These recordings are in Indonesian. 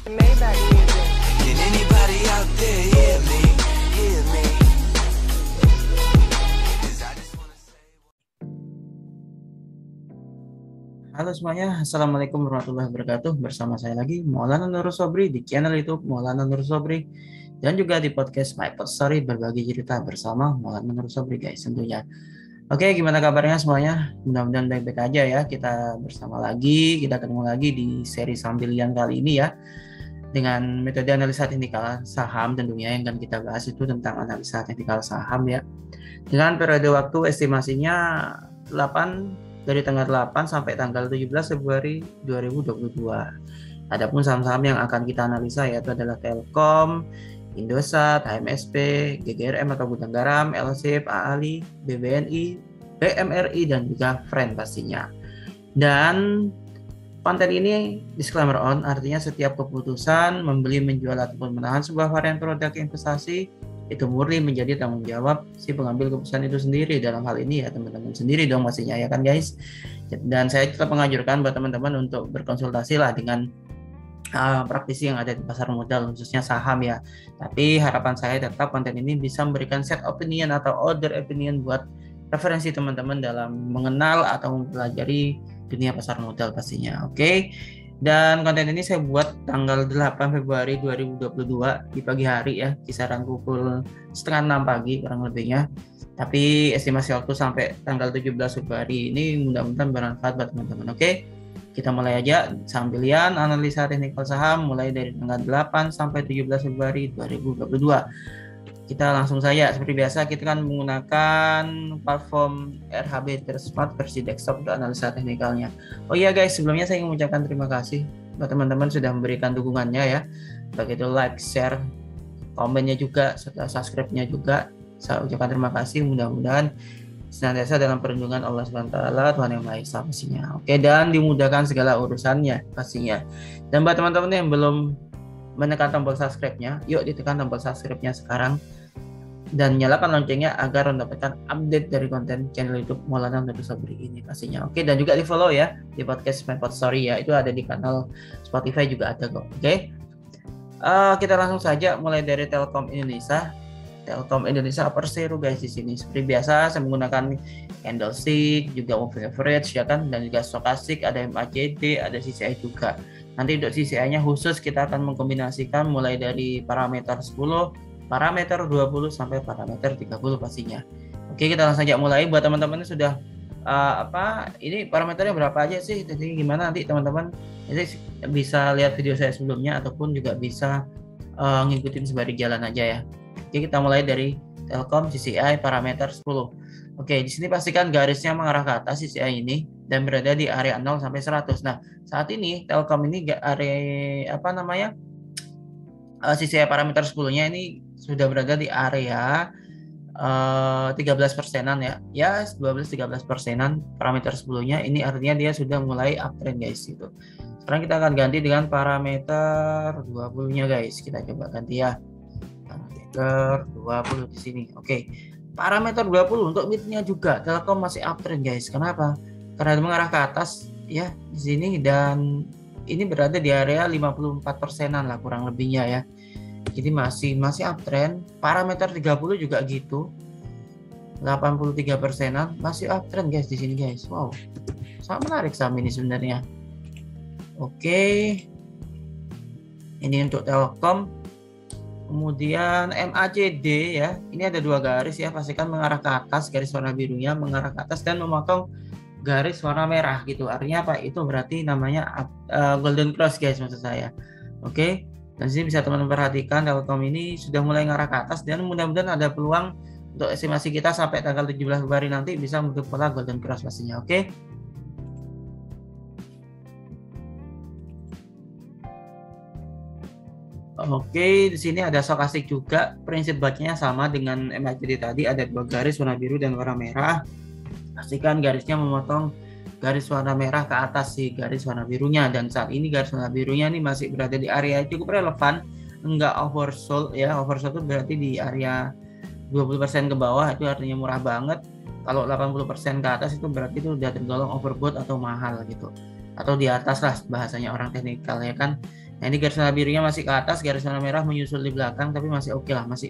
Maybach music. Can anybody out there hear me? Hear me? 'Cause I just wanna say. Halo semuanya, Assalamualaikum warahmatullahi wabarakatuh. Bersama saya lagi Maulana Nur Sobri di channel YouTube Maulana Nur Sobri dan juga di podcast My Pod Story berbagi cerita bersama Maulana Nur Sobri guys tentunya. Oke, gimana kabarnya semuanya? Mudah-mudahan baik-baik aja ya. Kita bersama lagi, kita ketemu lagi di seri Sambilian kali ini ya. Dengan metode analisa teknikal saham tentunya yang akan kita bahas itu tentang analisa teknikal saham ya. Dengan periode waktu estimasinya 8 dari tanggal 8 sampai tanggal 17 Februari 2022. Adapun saham-saham yang akan kita analisa yaitu adalah Telkom, Indosat, HMSP, GGRM atau Gudang Garam, LSIP, AALI, BBNI, BMRI dan juga Friend pastinya. Dan konten ini disclaimer on, artinya setiap keputusan membeli, menjual ataupun menahan sebuah varian produk investasi itu murni menjadi tanggung jawab si pengambil keputusan itu sendiri. Dalam hal ini ya teman-teman sendiri dong pastinya ya kan guys. Dan saya tetap menganjurkan buat teman-teman untuk berkonsultasi lah dengan praktisi yang ada di pasar modal khususnya saham ya. Tapi harapan saya tetap konten ini bisa memberikan set opinion atau other opinion buat referensi teman-teman dalam mengenal atau mempelajari dunia pasar modal pastinya. Oke. Dan konten ini saya buat tanggal 8 Februari 2022 di pagi hari ya, kisaran pukul 5:30 pagi kurang lebihnya. Tapi estimasi waktu sampai tanggal 17 Februari ini mudah-mudahan bermanfaat buat teman-teman. Oke. Kita mulai aja sambilian analisa teknikal saham mulai dari tanggal 8 sampai 17 Februari 2022. Kita langsung saja seperti biasa kita kan menggunakan platform RHB Smart versi desktop untuk analisa teknikalnya. Oh iya guys, sebelumnya saya ingin mengucapkan terima kasih buat teman-teman sudah memberikan dukungannya ya. Baik itu like, share, komennya juga, serta subscribe-nya juga. Saya ucapkan terima kasih, mudah-mudahan senantiasa dalam perlindungan Allah SWT, Tuhan Yang Maha Esa pastinya. Oke, dan dimudahkan segala urusannya pastinya. Dan buat teman-teman yang belum menekan tombol subscribe-nya, yuk ditekan tombol subscribe-nya sekarang dan nyalakan loncengnya agar mendapatkan update dari konten channel YouTube Maulana Nur Sobri ini pastinya. Oke, dan juga di follow ya di podcast My Pod Story ya, itu ada di kanal Spotify juga ada kok. Oke, kita langsung saja mulai dari Telkom Indonesia. Telkom Indonesia upper zero guys di sini. Seperti biasa saya menggunakan candlestick, juga moving average ya kan, dan juga stochastic, ada MACD, ada CCI juga. Nanti untuk CCI-nya khusus kita akan mengkombinasikan mulai dari parameter 10, parameter 20 sampai parameter 30 pastinya. Oke, kita langsung saja mulai. Buat teman-teman yang sudah ini parameternya berapa aja sih? Jadi gimana nanti teman-teman nanti bisa lihat video saya sebelumnya ataupun juga bisa ngikutin sembari jalan aja ya. Oke, kita mulai dari Telkom CCI parameter 10. Oke, di sini pastikan garisnya mengarah ke atas CCI ini dan berada di area 0 sampai 100. Nah, saat ini Telkom ini area CCI parameter 10-nya ini sudah berada di area 13%-an ya. Ya, 12-13%-an parameter 10-nya. Ini artinya dia sudah mulai uptrend guys gitu. Sekarang kita akan ganti dengan parameter 20-nya guys. Kita coba ganti ya. Parameter 20 di sini. Oke. Parameter 20 untuk mid-nya juga Telkom masih uptrend guys. Kenapa? Karena mengarah ke atas ya di sini dan ini berada di area 54%-an lah kurang lebihnya ya. Jadi masih uptrend. Parameter 30 juga gitu. 83%-an masih uptrend guys di sini guys. Wow. Sangat menarik saham ini sebenarnya. Oke. Ini untuk Telkom. Kemudian MACD ya, ini ada dua garis ya, pastikan mengarah ke atas, garis warna birunya mengarah ke atas dan memotong garis warna merah gitu. Artinya apa? Itu berarti namanya golden cross guys maksud saya. Oke, dan sini bisa teman-teman perhatikan Telkom ini sudah mulai mengarah ke atas dan mudah-mudahan ada peluang untuk estimasi kita sampai tanggal 17 Februari nanti bisa menutup pola golden cross pastinya. Oke. Oke, di sini ada stochastic juga. Prinsip bacanya sama dengan MACD tadi, ada dua garis warna biru dan warna merah. Pastikan garisnya memotong garis warna merah ke atas si garis warna birunya, dan saat ini garis warna birunya ini masih berada di area cukup relevan, enggak oversold ya. Oversold itu berarti di area 20% ke bawah, itu artinya murah banget. Kalau 80% ke atas itu berarti itu udah tergolong overbought atau mahal gitu, atau di atas lah bahasanya orang teknikal ya kan. Nah, ini garis warna birunya masih ke atas, garis warna merah menyusul di belakang, tapi masih oke lah, masih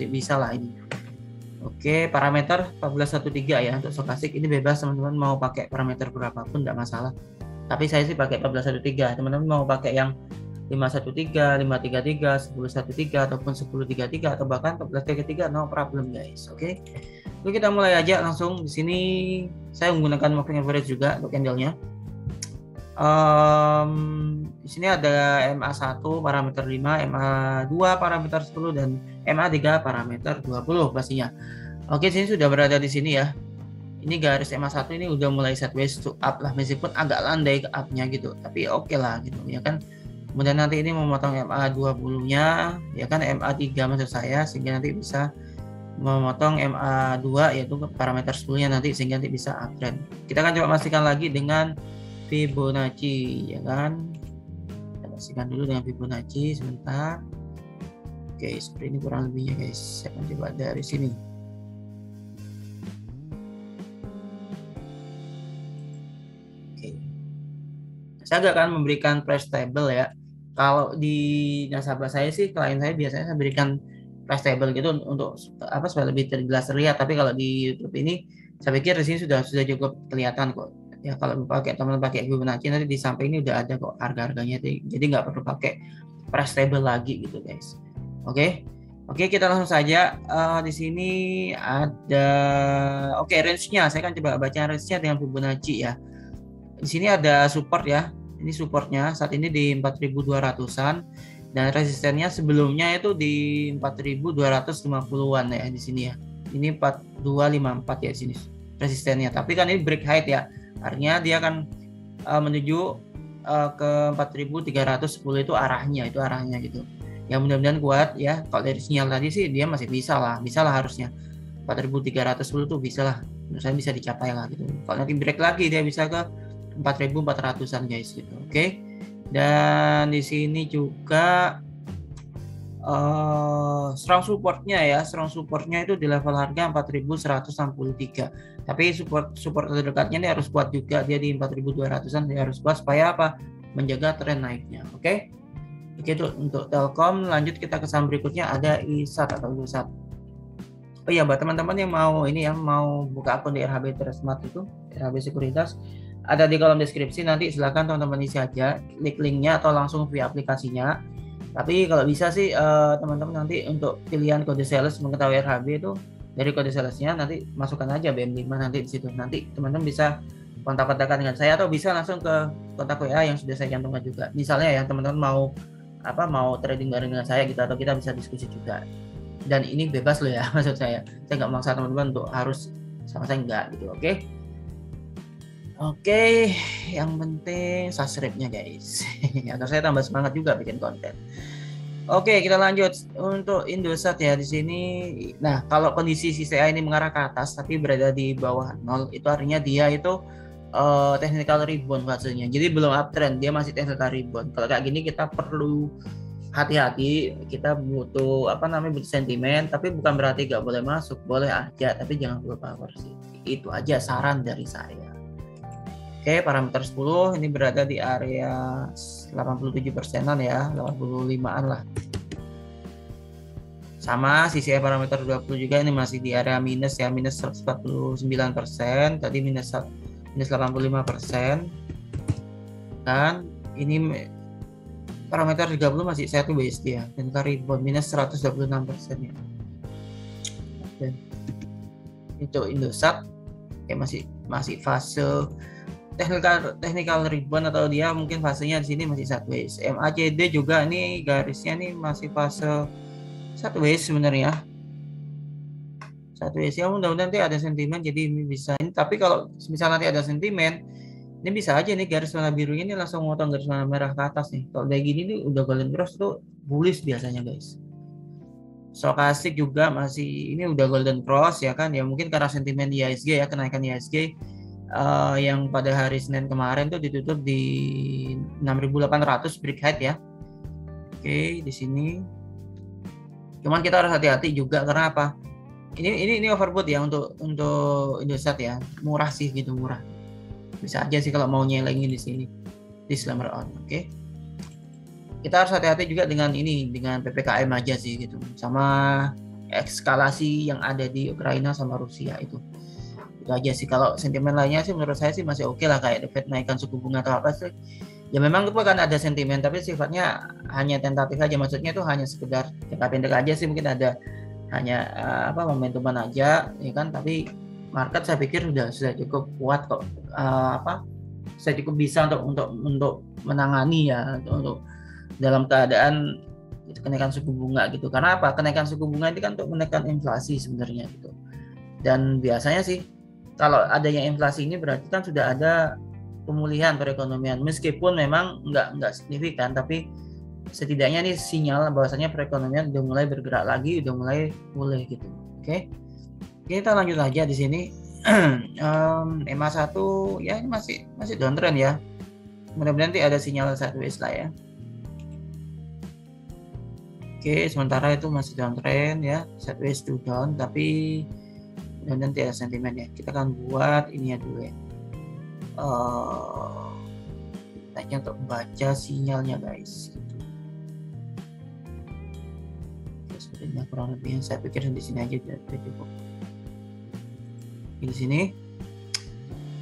bisa lah ini. Oke, parameter 1413 ya untuk stokastik. Ini bebas teman-teman mau pakai parameter berapapun tidak masalah. Tapi saya sih pakai 1413. Teman-teman mau pakai yang 513, 533, 1013 ataupun 1033 atau bahkan 1433, no problem guys. Oke. Oke, kita mulai aja langsung. Di sini saya menggunakan moving average juga untuk candlenya. Di sini ada MA1 parameter 5, MA2 parameter 10 dan MA3 parameter 20 pastinya. Oke, sini sudah berada di sini ya. Ini garis MA1 ini udah mulai sideways to up lah, meskipun agak landai ke up-nya gitu. Tapi oke lah gitu ya kan. Kemudian nanti ini memotong MA20-nya ya kan, MA3 maksud saya, sehingga nanti bisa memotong MA2 yaitu parameter 10-nya nanti, sehingga nanti bisa uptrend. Kita akan coba pastikan lagi dengan Fibonacci ya kan. Kita pastikan dulu dengan Fibonacci sebentar. Oke, seperti ini kurang lebihnya guys. Saya akan coba dari sini. Oke. Saya akan memberikan price table ya. Kalau di nasabah saya sih, klien saya biasanya saya berikan price table gitu untuk apa supaya lebih jelas terlihat. Tapi kalau di YouTube ini saya pikir di sini sudah cukup kelihatan kok. Ya kalau teman-teman pakai Fibonacci nanti di samping ini udah ada kok harga-harganya, jadi nggak perlu pakai price table lagi gitu guys. Oke, kita langsung saja. Di sini ada range-nya. Saya akan coba baca range-nya dengan Fibonacci ya. Di sini ada support ya. Ini supportnya saat ini di 4.200-an dan resistennya sebelumnya itu di 4.250-an ya di sini ya. Ini 4254 ya di sini resistennya. Tapi kan ini break height ya. Artinya dia akan menuju ke 4.310 itu arahnya gitu. Ya mudah-mudahan kuat ya. Kalau dari sinyal tadi sih dia masih bisa lah harusnya. 4.310 tuh bisa lah. Menurut saya bisa dicapai lah gitu. Kalau nanti break lagi dia bisa ke 4.400-an guys gitu. Oke. Dan di sini juga strong supportnya itu di level harga 4.163. Tapi support terdekatnya ini harus kuat juga, dia di 4.200-an dia harus kuat supaya apa? Menjaga tren naiknya. Oke, itu untuk Telkom. Lanjut kita ke saham berikutnya, ada ISAT atau Indosat. Oh iya, buat teman-teman yang mau buka akun di RHB Tresmart itu, RHB Sekuritas, ada di kolom deskripsi, nanti silakan teman-teman isi aja, klik linknya atau langsung via aplikasinya. Tapi kalau bisa sih teman-teman nanti untuk pilihan kode sales mengetahui RHB itu dari kode salesnya nanti masukkan aja BM5 nanti di situ. Nanti teman-teman bisa kontak-kontakan dengan saya atau bisa langsung ke kontak WA yang sudah saya cantumkan juga. Misalnya ya teman-teman mau trading bareng dengan saya gitu, atau kita bisa diskusi juga. Dan ini bebas loh ya, maksud saya nggak maksa teman-teman untuk harus sama saya, enggak gitu. Oke, yang penting subscribe-nya guys. Agar saya tambah semangat juga bikin konten. Oke, kita lanjut untuk Indosat ya di sini. Nah, kalau kondisi CCI ini mengarah ke atas tapi berada di bawah 0, itu artinya dia itu technical rebound fasenya. Jadi belum uptrend, dia masih technical rebound. Kalau kayak gini kita perlu hati-hati, kita butuh butuh sentimen, tapi bukan berarti nggak boleh masuk, boleh aja, tapi jangan full power sih. Itu aja saran dari saya. Oke, parameter 10 ini berada di area 87%-an ya, 85-an lah. Sama CCI parameter 20 juga ini masih di area minus ya, minus 149%, tadi minus 85%. Dan ini parameter 30 masih sideways dia, dan rebound minus 126% ya. Dan itu Indosat masih fase technical rebound, atau dia mungkin fasenya di sini masih sideways. MACD juga ini garisnya nih masih fase sideways sebenarnya. Sideways ya, mudah-mudahan nanti ada sentimen jadi ini bisa ini. Tapi kalau misalnya nanti ada sentimen, ini bisa aja nih garis warna birunya ini langsung motong garis warna merah ke atas nih. Kalau kayak gini nih udah golden cross tuh bullish biasanya guys. Stokastik juga masih ini udah golden cross ya kan, ya mungkin karena sentimen IHSG ya, kenaikan IHSG yang pada hari Senin kemarin tuh ditutup di 6.800 break height ya. Oke, di sini. Cuman kita harus hati-hati juga karena apa? Ini overbought ya untuk Indosat ya. Murah sih gitu, murah. Bisa aja sih kalau mau nyelengin di sini. Disclaimer on, oke. kita harus hati-hati juga dengan ini, dengan PPKM aja sih gitu, sama eskalasi yang ada di Ukraina sama Rusia itu aja sih. Kalau sentimen lainnya sih menurut saya sih masih oke lah, kayak The Fed naikkan suku bunga atau apa sih, ya memang itu kan ada sentimen tapi sifatnya hanya tentatif aja, maksudnya itu hanya sekedar jangka pendek aja sih, mungkin ada hanya momentuman aja ya kan, tapi market saya pikir sudah cukup kuat kok, saya cukup bisa untuk menangani ya, untuk dalam keadaan kenaikan suku bunga gitu. Karena apa? Kenaikan suku bunga ini kan untuk menekan inflasi sebenarnya gitu. Dan biasanya sih kalau adanya inflasi ini berarti kan sudah ada pemulihan perekonomian, meskipun memang nggak signifikan, tapi setidaknya ini sinyal bahwasanya perekonomian udah mulai bergerak lagi, udah mulai pulih gitu. Oke. Kita lanjut aja di sini. MA1 ya ini masih downtrend ya. Mudah-mudahan nanti ada sinyal sideways lah ya. Oke, sementara itu masih downtrend ya, sideways to down, tapi nanti ada sentimen ya. Kita akan buat ini ya dulu ya. Tanya untuk membaca sinyalnya guys. Sebenarnya kurang lebih yang saya pikir di sini aja sudah cukup. Di sini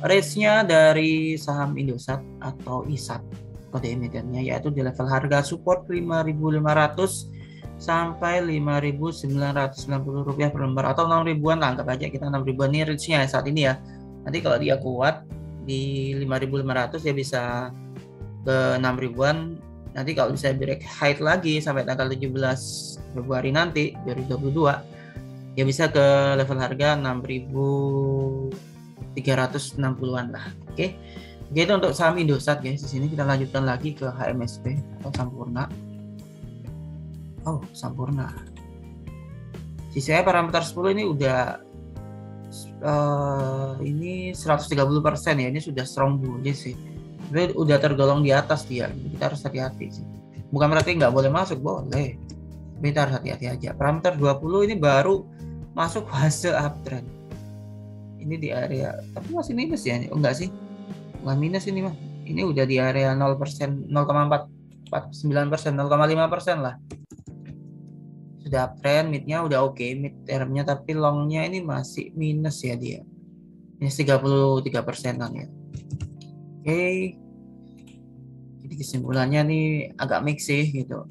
range-nya dari saham Indosat atau ISAT kode emitennya, yaitu di level harga support 5.500 sampai 5.990 rupiah per lembar atau 6.000-an lah, anggap aja kita 6.000-an ini range-nya saat ini ya. Nanti kalau dia kuat di 5.500 ya bisa ke 6.000-an. Nanti kalau bisa break high lagi sampai tanggal 17 Februari nanti 2022 ya bisa ke level harga 6.360-an lah. Oke. Itu untuk saham Indosat guys. Di sini kita lanjutkan lagi ke HMSP atau Sampurna. Sampurna. Sisanya parameter 10 ini udah ini 130% ya. Ini sudah strong bullish sih. Tapi udah tergolong di atas dia. Kita harus hati-hati sih. Bukan berarti nggak boleh masuk, boleh. Tapi kita harus hati-hati aja. Parameter 20 ini baru masuk fase uptrend. Ini di area, tapi masih minus ya. Enggak sih. Bukan minus ini mah. Ini udah di area 0%, 0,49%, 0,5% lah. Sudah uptrend, midnya udah oke, mid termnya, tapi longnya ini masih minus ya dia. Minus 33%an ya. Oke. Jadi kesimpulannya nih agak mix sih gitu.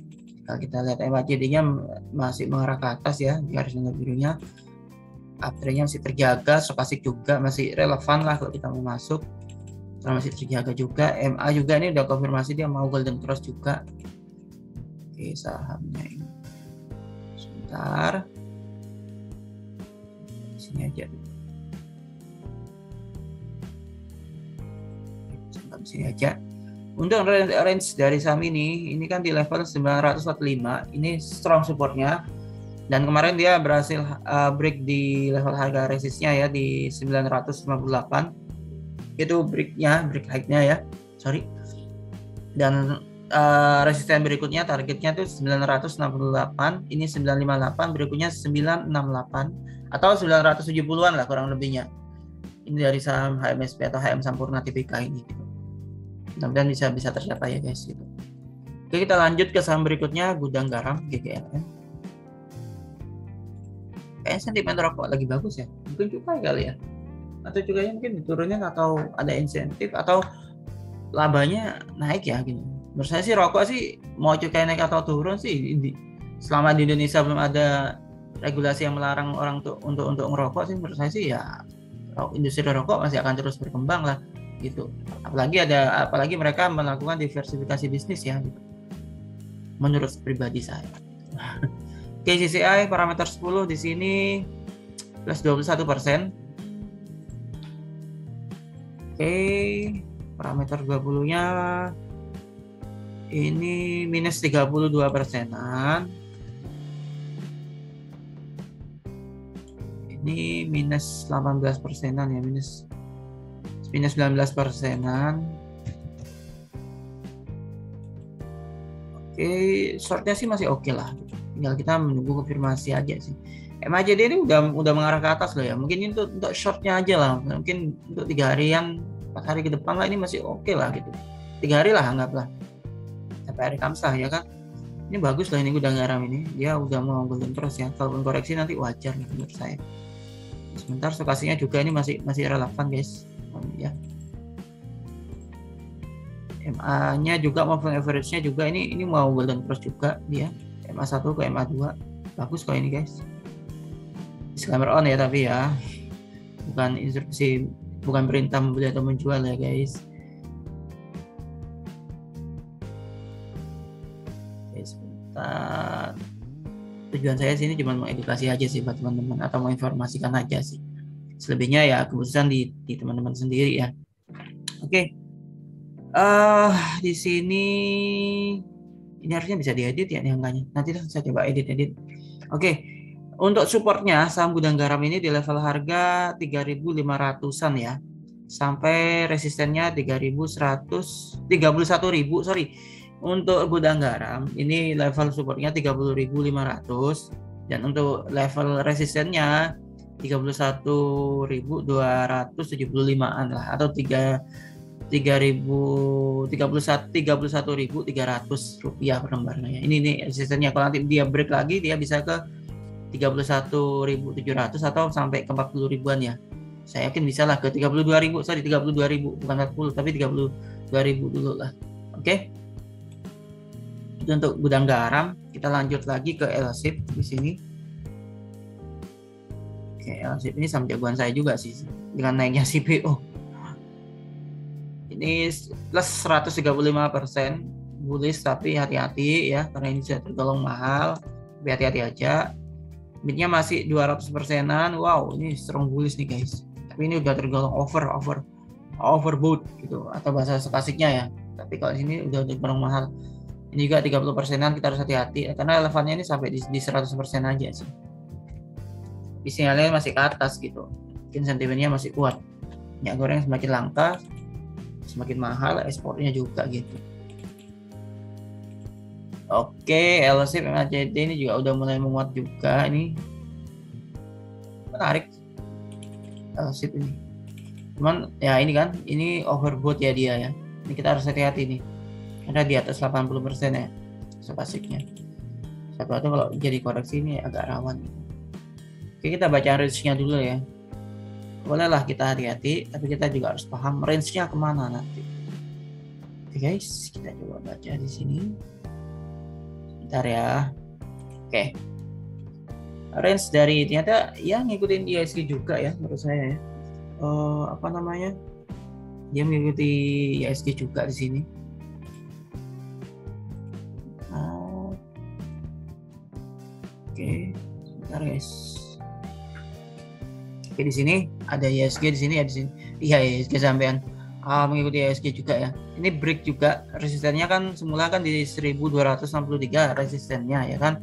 Kalau kita lihat MACD-nya masih mengarah ke atas ya, di garis birunya. Uptrendnya masih terjaga, stokastik juga masih relevan lah kalau kita mau masuk. Masih terjaga juga. MA juga ini udah konfirmasi dia mau golden cross juga. Oke, sahamnya ini. Sebentar. Di sini aja. Sampai sini aja. Untuk range dari saham ini kan di level 945. Ini strong supportnya. Dan kemarin dia berhasil break di level harga resistnya ya di 958. Itu break high-nya ya. Dan resisten berikutnya targetnya itu 968, ini 958, berikutnya 968 atau 970-an lah kurang lebihnya. Ini dari saham HMSP atau HM Sampurna TPK ini. Mudah-mudahan bisa tercapai ya guys gitu. Oke, kita lanjut ke saham berikutnya, Gudang Garam GGLN. Kayaknya sentimen rokok lagi bagus ya. Mungkin cukai kali ya. Atau cukainya mungkin diturunin atau ada insentif atau labanya naik ya gitu. Menurut saya sih rokok sih mau cukai naik atau turun sih selama di Indonesia belum ada regulasi yang melarang orang untuk ngerokok sih, menurut saya sih ya industri rokok masih akan terus berkembang lah gitu. Apalagi mereka melakukan diversifikasi bisnis ya gitu. Menurut pribadi saya. KCCI parameter 10 di sini plus 21%. Oke, parameter 20-nya ini minus 32%-an. Ini minus 18%-an ya, minus 19%-an. Oke, shortnya sih masih oke lah. Tinggal kita menunggu konfirmasi aja sih. MACD ini udah mengarah ke atas loh ya. Mungkin ini untuk shortnya aja lah. Mungkin untuk 3 harian, 4 hari ke depan lah ini masih oke lah gitu. 3 hari lah anggaplah. Tapi sampai hari Kamsah ya kan. Ini bagus lah ini gudang garam ini, dia udah mau golden cross ya. Kalaupun koreksi nanti wajar menurut saya. Sebentar stokastiknya juga ini masih relevan guys ya. MA-nya juga maupun average-nya juga ini mau golden cross juga dia. MA1 ke MA2 bagus kok ini guys. Disclaimer on ya, tapi ya bukan instruksi, bukan perintah membeli atau menjual ya guys. Oke, sebentar. Tujuan saya sini cuma mau edukasi aja sih buat teman-teman, atau mau informasikan aja sih. Selebihnya ya keputusan di teman-teman sendiri ya. Oke. Di sini ini harusnya bisa diedit ya nih angkanya. Nanti saya coba edit. Oke. Untuk supportnya saham gudang garam ini di level harga 3.500-an ya. Sampai resistennya 3.100, 31.000, sorry. Untuk gudang garam ini level supportnya 30.500 dan untuk level resistennya 31.275-an lah, atau 31.300 rupiah per lembarnya. Ini resistennya. Kalau nanti dia break lagi dia bisa ke 31.700 atau sampai ke 40 ribuan ya. Saya yakin bisa lah ke 32.000, sorry 32.000 bukan 40 tapi 32.000 dulu lah. Oke. Itu untuk gudang garam. Kita lanjut lagi ke LSIP di sini. Oke, LSIP ini sama jagoan saya juga sih dengan naiknya CPO. Ini plus 135% bullish, tapi hati-hati ya karena ini sudah tergolong mahal. Tapi hati-hati aja. Midnya masih 200%-an. Wow, ini strong bullish nih guys. Tapi ini udah tergolong overbought gitu, atau bahasa stokastiknya ya. Tapi kalau ini udah tergolong mahal. Ini juga 30%-an, kita harus hati-hati karena levelnya ini sampai di 100% aja sih. Sinyalnya masih ke atas gitu. Mungkin sentimennya masih kuat. Minyak goreng semakin langka, semakin mahal, ekspornya juga gitu. Oke, LSIP MACD ini juga udah mulai menguat juga. Ini menarik LSIP ini. Cuman ya ini kan, ini overbought ya dia ya. Ini kita harus hati-hati nih. Ada di atas 80% ya stokastiknya. Satu atau kalau jadi koreksi ini agak rawan. Oke, kita baca range-nya dulu ya. Bolehlah kita hati-hati, tapi kita juga harus paham range-nya kemana nanti. Oke guys, kita coba baca di sini. Bentar ya. Oke. Range dari ternyata ya ngikutin IHSG juga ya menurut saya ya. Apa namanya? Dia mengikuti IHSG juga di sini. Oke, bentar guys. Oke, di sini ada IHSG di sini ya, di sini. Iya, IHSG sampean mengikuti IHSG juga ya. Ini break juga, resistennya kan semula kan di 1263 resistennya ya kan.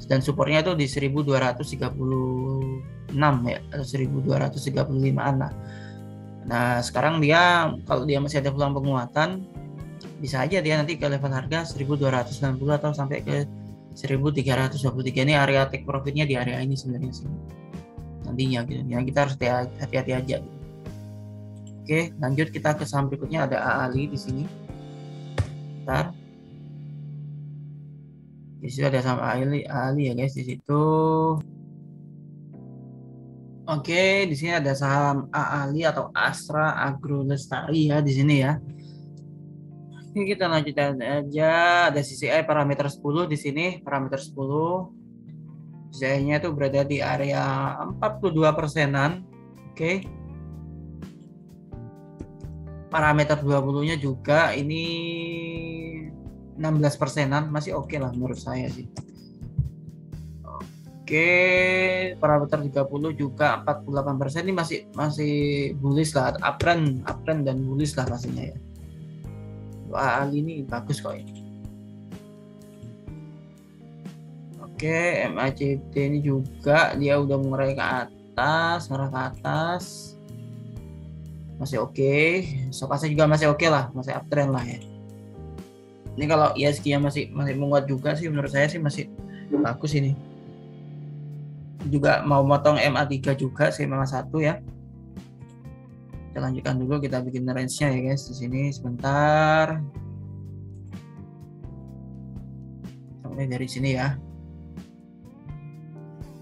Dan supportnya itu di 1236 ya, atau 1235-an lah. Nah, sekarang dia kalau dia masih ada peluang penguatan, bisa aja dia nanti ke level harga 1290 atau sampai ke 1323. Ini area take profitnya di area ini sebenarnya sih. Nantinya gitu. Ya, kita harus hati-hati aja gitu. Oke, lanjut kita ke saham berikutnya, ada AALI di sini. Bentar. Di situ ada saham AALI ya guys di situ. Oke, di sini ada saham AALI atau Astra Agro Lestari ya di sini ya. Oke, kita lanjutkan aja. Ada CCI parameter 10 di sini, parameter 10. CCI-nya itu berada di area 42%-an. Oke. Parameter 20-nya juga ini 16%-an, masih oke lah menurut saya sih. Oke, parameter 30 juga 48%, ini masih bullish lah, uptrend dan bullish lah pastinya ya. Wah, ini bagus kok ini. Oke, MACD ini juga dia udah mengarah ke atas. Masih oke. Stokasnya juga masih oke lah, masih uptrend lah ya. Ini kalau IHSG-nya masih menguat juga sih menurut saya sih masih bagus ini. Juga mau motong MA3 juga sih, MA1 ya. Kita lanjutkan dulu, kita bikin range-nya ya guys di sini sebentar. Mulai dari sini ya.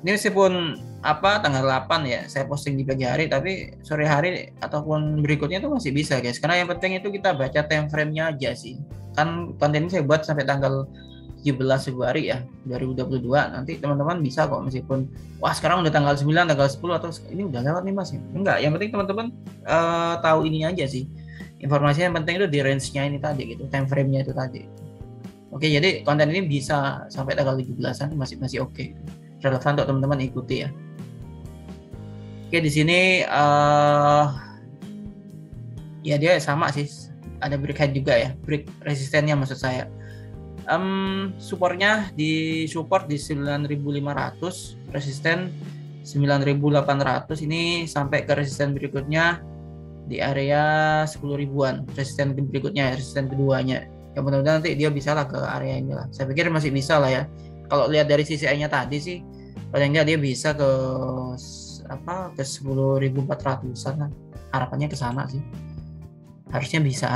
Ini meskipun tanggal 8 ya saya posting di pagi hari, tapi sore hari ataupun berikutnya itu masih bisa guys, karena yang penting itu kita baca time frame-nya aja sih. Kan konten ini saya buat sampai tanggal 17 Februari ya 2022. Nanti teman-teman bisa kok, meskipun wah sekarang udah tanggal 9, tanggal 10 atau ini udah lewat nih mas ya. Enggak, yang penting teman-teman tahu ini aja sih. Informasinya yang penting itu di range-nya ini tadi gitu, time frame-nya itu tadi. Oke, jadi konten ini bisa sampai tanggal 17-an masih oke. Relevan untuk teman-teman ikuti ya. Oke, di sini ya dia sama sih, ada break height juga ya, break resistennya maksud saya. Supportnya di support di 9.500, resisten 9.800, ini sampai ke resisten berikutnya di area 10 ribuan, resisten berikutnya, resisten keduanya. Ya mudah-mudahan nanti dia bisa lah ke area ini lah. Saya pikir masih bisa lah ya. Kalau lihat dari CCI-nya tadi sih, paling nggak dia bisa ke 10.400-an lah. Harapannya ke sana sih. Harusnya bisa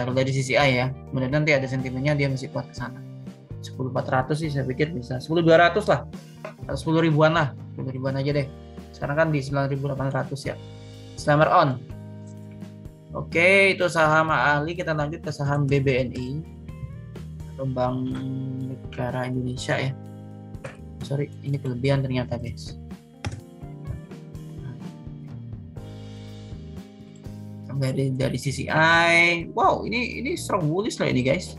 kalau dari CCI ya. Mudah-mudahan nanti ada sentimennya dia masih kuat ke sana. 10.400 sih saya pikir bisa. 10.200 lah. Atau 10 ribuan lah. 10 ribuan aja deh. Sekarang kan di 9.800 ya. Slammer on. Oke, itu saham ahli. Kita lanjut ke saham BBNI atau Bank Negara Indonesia ya. Sorry, ini kelebihan ternyata guys. Dari CCI, wow ini strong bullish loh ini guys.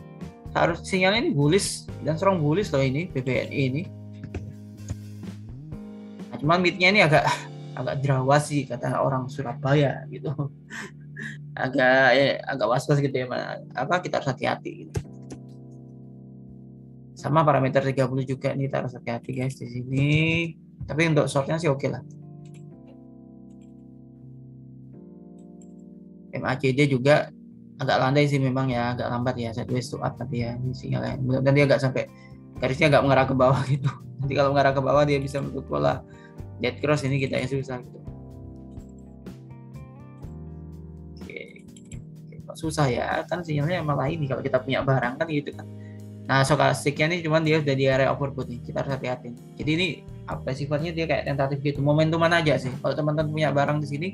Harus sinyalnya ini bullish dan strong bullish loh ini BBNI ini. Nah, cuman midnya ini agak drawas sih kata orang Surabaya gitu. agak was-was gitu ya, kita harus hati-hati gitu. Sama parameter 30 juga nih, kita harus hati-hati guys di sini. Tapi untuk shortnya sih oke lah. MACD juga agak landai sih memang ya, agak lambat ya, sideways to up tadi ya sinyalnya. Mudah-mudahan dia agak sampai garisnya agak mengarah ke bawah gitu. Nanti kalau mengarah ke bawah dia bisa bentuk pola dead cross, ini kita yang susah gitu. Kok susah ya, kan sinyalnya malah ini kalau kita punya barang kan gitu kan. Nah, stokastiknya nih cuman dia udah di area overbought nih, kita harus hati-hati. Jadi ini apa sifatnya, dia kayak tentatif gitu, momentuman aja sih. Kalau teman-teman punya barang di sini,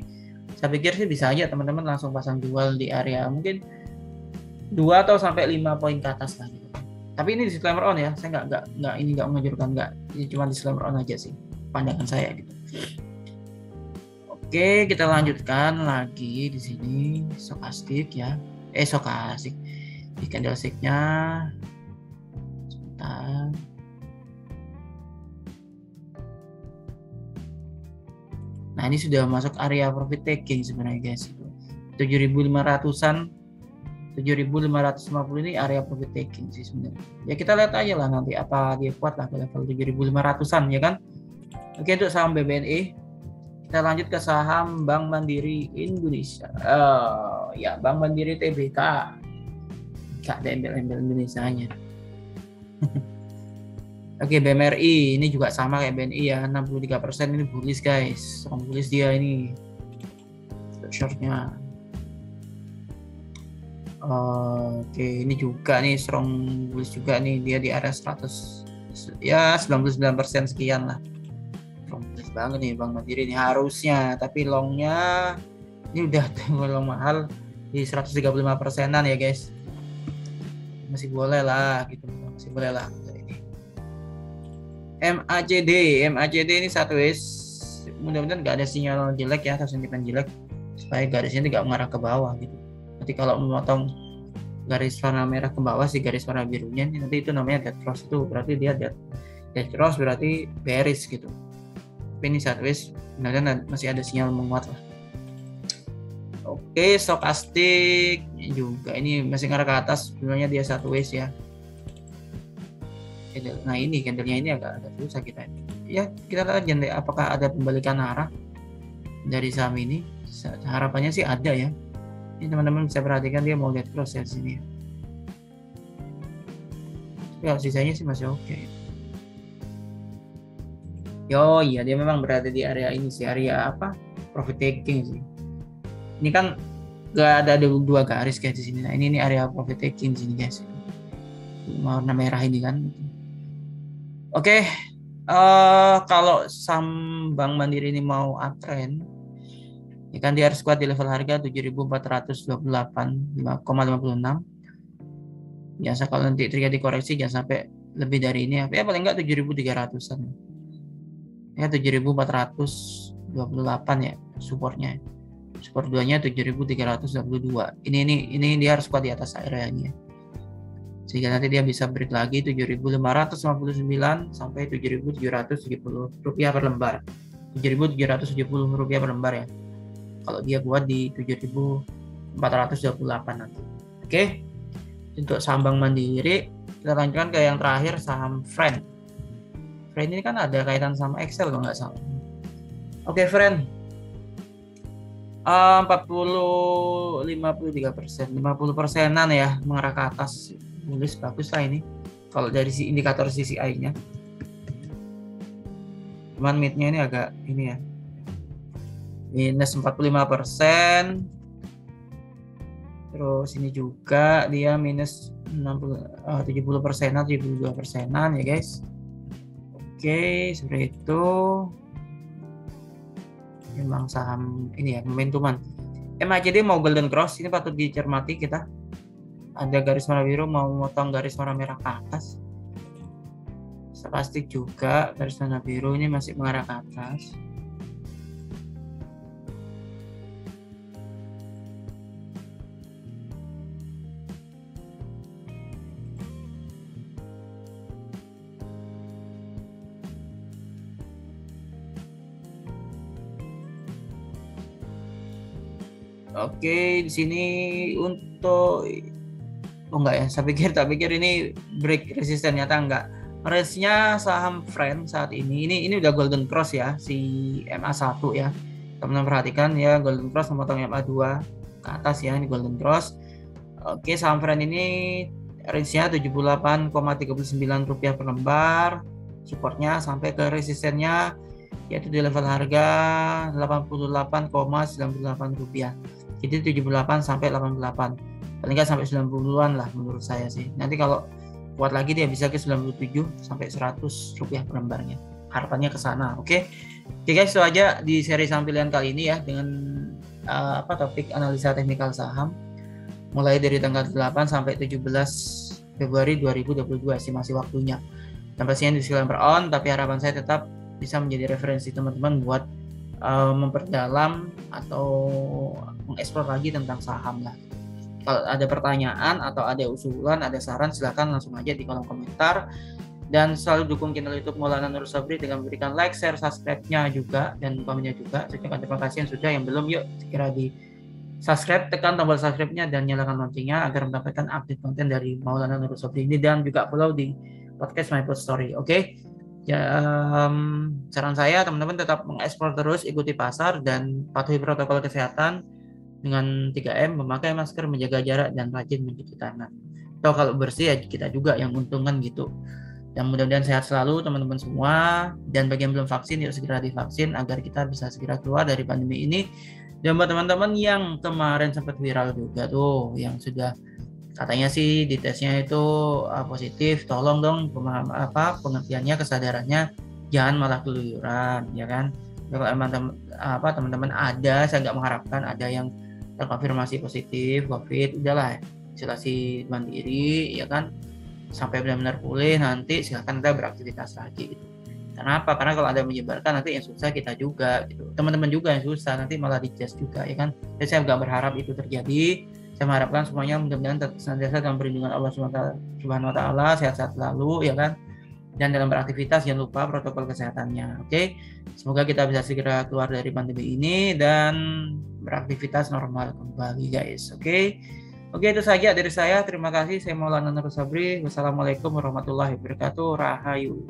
saya pikir sih bisa aja teman-teman langsung pasang jual di area mungkin 2 atau sampai 5 poin ke atas lah gitu. Tapi ini disclaimer on ya, saya nggak menganjurkan, ini cuma disclaimer on aja sih pandangan saya gitu. Oke, kita lanjutkan lagi di sini stokastik ya. Stokastik di candlestick-nya. Sebentar. Nah, ini sudah masuk area profit taking sebenarnya guys. 7.500-an, 7.550 ini area profit taking sih sebenarnya. Ya kita lihat aja lah nanti apa dia kuat lah ke level 7.500-an ya kan. Oke, untuk saham BBNI kita lanjut ke saham Bank Mandiri Indonesia. Ya Bank Mandiri TBK. Gak ada embel-embel Indonesianya. Oke, BMRI ini juga sama kayak BNI ya, 63% ini bullish guys. Strong bullish dia ini. Shortnya. Oke, ini juga nih strong bullish juga nih, dia di area 100 ya 99% sekian lah. Strong bullish banget nih Bank Mandiri ini harusnya, tapi longnya ini udah long mahal di 135%-an ya guys. Masih boleh lah gitu, masih boleh lah ini. MACD ini sideways, mudah-mudahan nggak ada sinyal jelek ya atau sentimen jelek, supaya garisnya tidak mengarah ke bawah gitu. Nanti kalau memotong garis warna merah ke bawah si garis warna birunya ini, nanti itu namanya dead cross, itu berarti dia dead cross, berarti bearish gitu. Tapi ini sideways, mudah-mudahan masih ada sinyal menguat lah. Oke, stokastik juga ini masih ngarah ke atas, sebenarnya dia sideways ya. Nah ini candlenya ini agak susah kita ya, kita lihat aja apakah ada pembalikan arah dari saham ini. Harapannya sih ada ya. Ini teman-teman bisa perhatikan dia mau dead cross ya di sini. Ya sisanya sih masih oke. Yo iya, dia memang berada di area ini sih, area apa, profit taking sih. Ini kan gak ada dua garis guys di sini. Nah ini area profit taking sini guys, warna merah ini kan. Oke, kalau saham Bank Mandiri ini mau uptrend, ya kan dia harus kuat di level harga 7.428,56. Biasa kalau nanti terjadi koreksi jangan sampai lebih dari ini ya paling enggak 7.300-an. Ya 7.428 ya supportnya. Support 2-nya 7.322. Ini dia harus kuat di atas areanya. Sehingga nanti dia bisa break lagi 7.559 sampai 7.770 rupiah per lembar. 7.770 rupiah per lembar ya. Kalau dia kuat di 7.428 nanti. Oke. Untuk saham Bank Mandiri, kita lanjutkan ke yang terakhir, saham Friend. Friend ini kan ada kaitan sama Excel kalau nggak salah. Oke, Friend. 53%, 50%-an ya mengarah ke atas. Bullish bagus lah ini. Kalau dari si indikator CCI-nya. Cuman mid-nya ini agak ini ya. Minus 45%. Terus ini juga dia minus 70%-an, 72%-an ya guys. Oke, seperti itu. Memang saham ini ya, momentuman. MACD mau golden cross, ini patut dicermati kita. Ada garis warna biru mau motong garis warna merah ke atas. Plastik juga garis warna biru ini masih mengarah ke atas. Oke, di sini untuk enggak ya, tak pikir ini break resisten, ternyata enggak. Range-nya saham Friend saat ini udah golden cross ya, si MA1 ya. Teman-teman perhatikan ya, golden cross memotong MA2 ke atas ya, ini golden cross. Oke, saham Friend ini range-nya 78,39 rupiah per lembar. Supportnya sampai ke resistennya yaitu di level harga 88,98 rupiah. Jadi 78 sampai 88. Paling nggak sampai 90-an lah menurut saya sih. Nanti kalau kuat lagi dia bisa ke 97 sampai 100 rupiah per lembarnya. Harapannya ke sana, oke? Oke guys, itu aja di seri saham pilihan kali ini ya dengan topik analisa teknikal saham mulai dari tanggal 8 sampai 17 Februari 2022 estimasi waktunya. Dan pastinya disclaimer on, tapi harapan saya tetap bisa menjadi referensi teman-teman buat memperdalam atau mengeksplor lagi tentang saham lah. Kalau ada pertanyaan atau ada usulan, ada saran, silakan langsung aja di kolom komentar. Dan selalu dukung channel YouTube Maulana Nur Sobri dengan memberikan like, share, subscribe-nya juga dan komennya juga. Saya ucapkan terima kasih yang sudah, yang belum yuk segera di subscribe, tekan tombol subscribe-nya dan nyalakan loncengnya agar mendapatkan update konten dari Maulana Nur Sobri ini, dan juga follow di podcast My Pod Story. Oke. Ya, saran saya teman-teman tetap mengeksplor terus, ikuti pasar dan patuhi protokol kesehatan dengan 3M, memakai masker, menjaga jarak, dan rajin mencuci tangan. Atau kalau bersih ya kita juga yang untungan gitu. Dan mudah-mudahan sehat selalu teman-teman semua, dan bagi yang belum vaksin yuk segera divaksin agar kita bisa segera keluar dari pandemi ini. Dan buat teman-teman yang kemarin sempat viral juga tuh, yang sudah katanya sih di tesnya itu positif, tolong dong pengertiannya, kesadarannya jangan malah keluyuran ya kan. Kalau emang teman-teman ada, saya nggak mengharapkan ada yang terkonfirmasi positif COVID, udahlah isolasi mandiri ya kan sampai benar-benar pulih, nanti silakan kita beraktivitas lagi gitu. Kenapa? Karena kalau ada yang menyebarkan nanti yang susah kita juga gitu, teman-teman juga yang susah, nanti malah di-judge juga ya kan. Jadi saya nggak berharap itu terjadi. Saya mengharapkan semuanya mudah-mudahan senantiasa dalam perlindungan Allah Subhanahu wa Ta'ala, sehat-sehat selalu ya kan. Dan dalam beraktivitas jangan lupa protokol kesehatannya. Oke. Semoga kita bisa segera keluar dari pandemi ini dan beraktivitas normal kembali guys. Oke. Oke, itu saja dari saya. Terima kasih. Saya Maulana Nur Sobri. Wassalamualaikum warahmatullahi wabarakatuh. Rahayu.